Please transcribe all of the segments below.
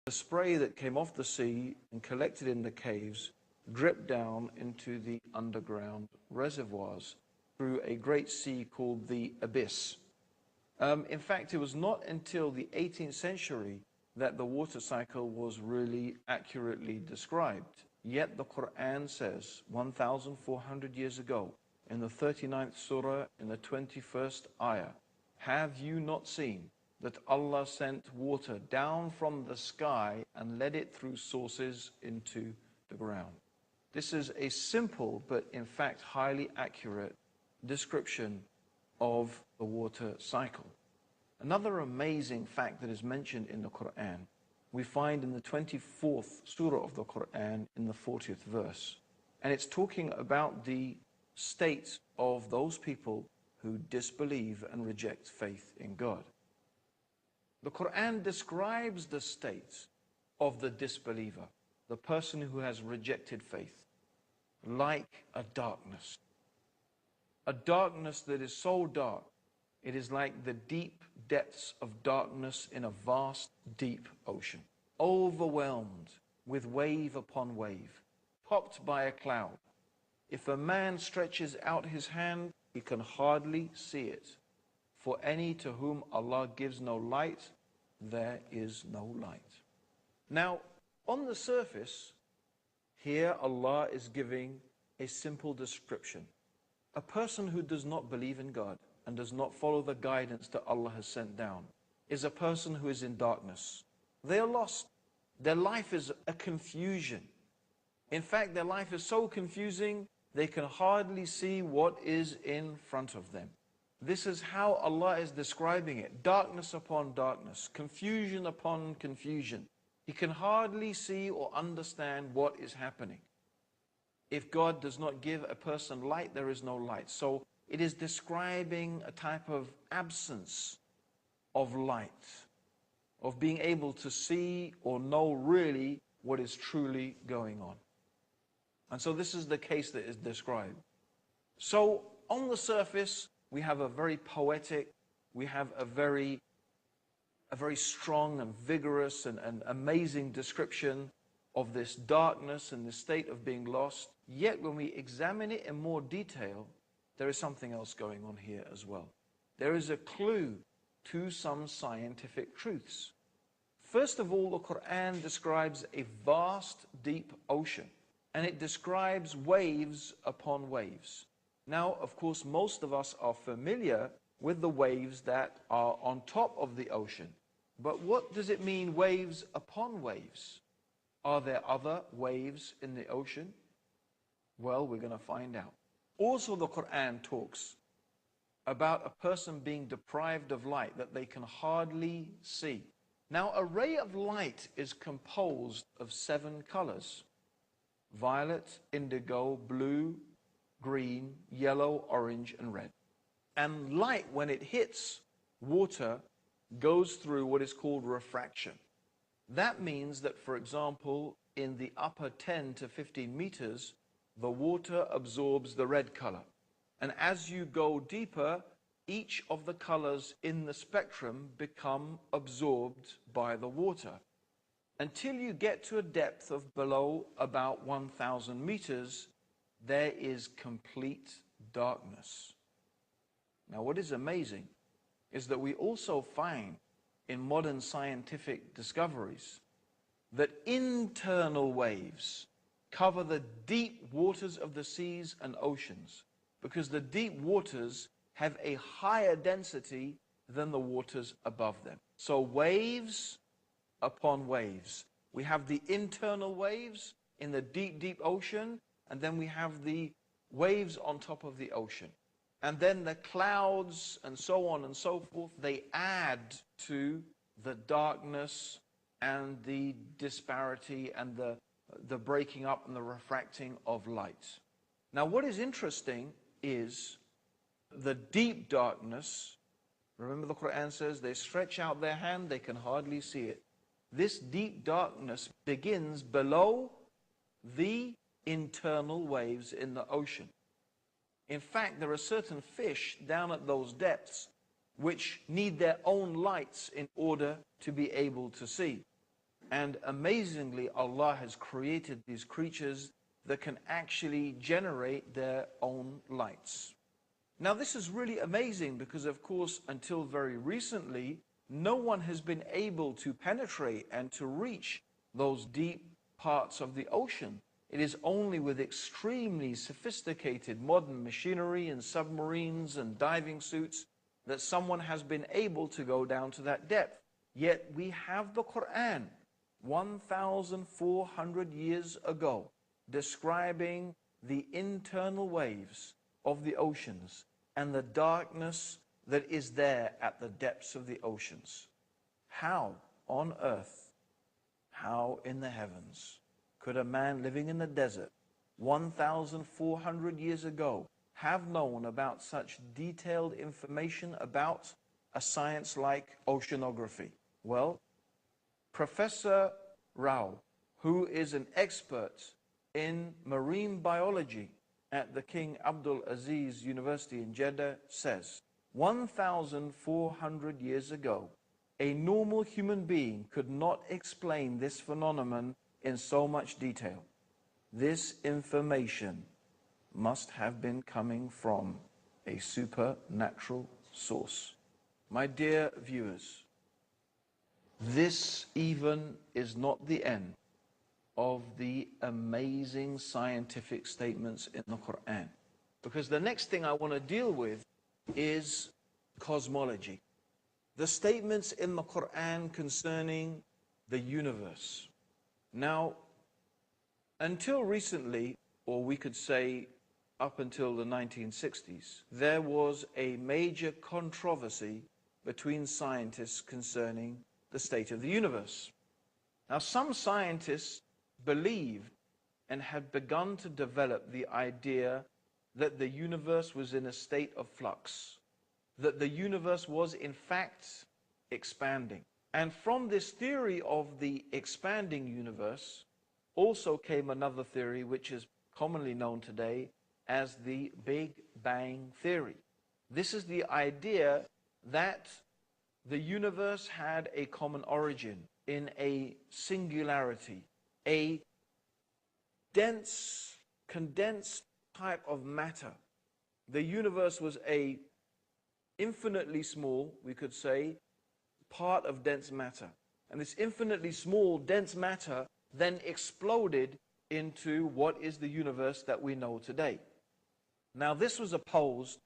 The spray that came off the sea and collected in the caves dripped down into the underground reservoirs through a great sea called the abyss. In fact, it was not until the 18th century that the water cycle was really accurately described. Yet the Quran says 1,400 years ago, in the 39th surah, in the 21st ayah, have you not seen that Allah sent water down from the sky and led it through sources into the ground? This is a simple but in fact highly accurate description of the water cycle. Another amazing fact that is mentioned in the Quran, we find in the 24th surah of the Quran in the 40th verse. And it's talking about the state of those people who disbelieve and reject faith in God. The Quran describes the state of the disbeliever, the person who has rejected faith, like a darkness. A darkness that is so dark, it is like the deep depths of darkness in a vast, deep ocean, overwhelmed with wave upon wave, topped by a cloud. If a man stretches out his hand, he can hardly see it. For any to whom Allah gives no light, there is no light. Now, on the surface, here Allah is giving a simple description. A person who does not believe in God and does not follow the guidance that Allah has sent down is a person who is in darkness. They are lost. Their life is a confusion. In fact, their life is so confusing, they can hardly see what is in front of them. This is how Allah is describing it. Darkness upon darkness, confusion upon confusion. He can hardly see or understand what is happening. If God does not give a person light, there is no light. So it is describing a type of absence of light, of being able to see or know really what is truly going on. And so this is the case that is described. So on the surface, we have a very poetic, we have a very strong and vigorous and amazing description of this darkness and the state of being lost. Yet when we examine it in more detail, there is something else going on here as well. There is a clue to some scientific truths. First of all, the Quran describes a vast, deep ocean, and it describes waves upon waves. Now, of course, most of us are familiar with the waves that are on top of the ocean. But what does it mean, waves upon waves? Are there other waves in the ocean? Well, we're going to find out. Also, the Quran talks about a person being deprived of light, that they can hardly see. Now, a ray of light is composed of 7 colors: violet, indigo, blue, green, yellow, orange, and red. And light, when it hits water, goes through what is called refraction. That means that, for example, in the upper 10 to 15 meters, the water absorbs the red color. And as you go deeper, each of the colors in the spectrum become absorbed by the water, until you get to a depth of below about 1,000 meters, there is complete darkness. Now, what is amazing is that we also find in modern scientific discoveries that internal waves cover the deep waters of the seas and oceans, because the deep waters have a higher density than the waters above them. So waves upon waves. We have the internal waves in the deep, deep ocean, and then we have the waves on top of the ocean. And then the clouds and so on and so forth, they add to the darkness and the disparity and the breaking up and the refracting of light. Now, what is interesting is the deep darkness. Remember, the Quran says they stretch out their hand, they can hardly see it. This deep darkness begins below the internal waves in the ocean. In fact, there are certain fish down at those depths which need their own lights in order to be able to see. And amazingly, Allah has created these creatures that can actually generate their own lights. Now, this is really amazing because, of course, until very recently, no one has been able to penetrate and to reach those deep parts of the ocean. It is only with extremely sophisticated modern machinery and submarines and diving suits that someone has been able to go down to that depth. Yet we have the Quran 1,400 years ago describing the internal waves of the oceans and the darkness that is there at the depths of the oceans. How on earth, how in the heavens could a man living in the desert 1,400 years ago have known about such detailed information about a science like oceanography? Well, Professor Rao, who is an expert in marine biology at the King Abdul Aziz University in Jeddah, says 1,400 years ago, a normal human being could not explain this phenomenon in so much detail. This information must have been coming from a supernatural source. My dear viewers, this even is not the end of the amazing scientific statements in the Quran. Because the next thing I want to deal with is cosmology. The statements in the Quran concerning the universe. Now, until recently, or we could say up until the 1960s, there was a major controversy between scientists concerning the state of the universe. Now, some scientists believed and had begun to develop the idea that the universe was in a state of flux, that the universe was in fact expanding. And from this theory of the expanding universe also came another theory which is commonly known today as the Big Bang theory. This is the idea that the universe had a common origin in a singularity, a dense, condensed type of matter. The universe was a infinitely small, we could say, part of dense matter. And this infinitely small, dense matter then exploded into what is the universe that we know today. Now, this was opposed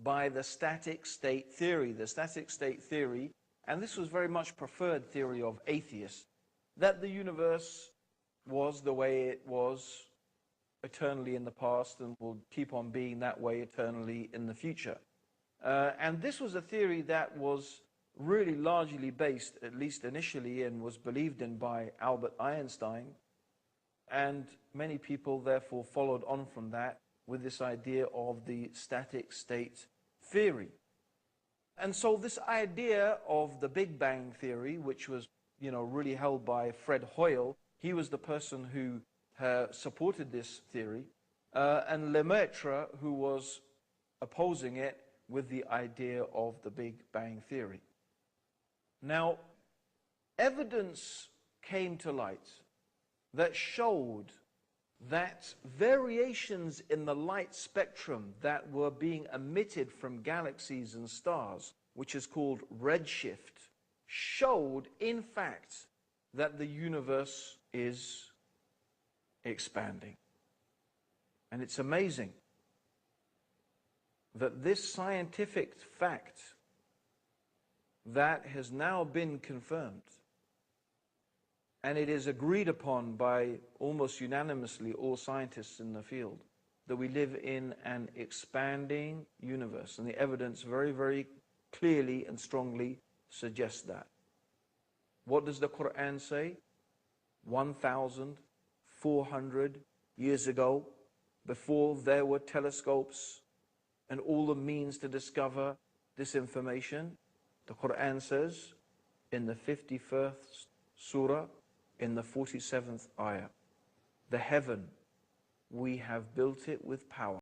by the static state theory. The static state theory, and this was very much preferred theory of atheists, that the universe was the way it was eternally in the past and will keep on being that way eternally in the future. And this was a theory that was really largely based, at least initially, and was believed in by Albert Einstein. And many people therefore followed on from that with this idea of the static state theory. And so this idea of the Big Bang theory, which was, really held by Fred Hoyle, he was the person who supported this theory, and Lemaitre, who was opposing it with the idea of the Big Bang theory. Now, evidence came to light that showed that variations in the light spectrum that were being emitted from galaxies and stars, which is called redshift, showed, in fact, that the universe is expanding. And it's amazing that this scientific fact that has now been confirmed, and it is agreed upon by almost unanimously all scientists in the field, that we live in an expanding universe. And the evidence very, very clearly and strongly suggests that. What does the Quran say? 1,400 years ago, before there were telescopes and all the means to discover this information, the Quran says in the 51st surah, in the 47th ayah, the heaven, we have built it with power.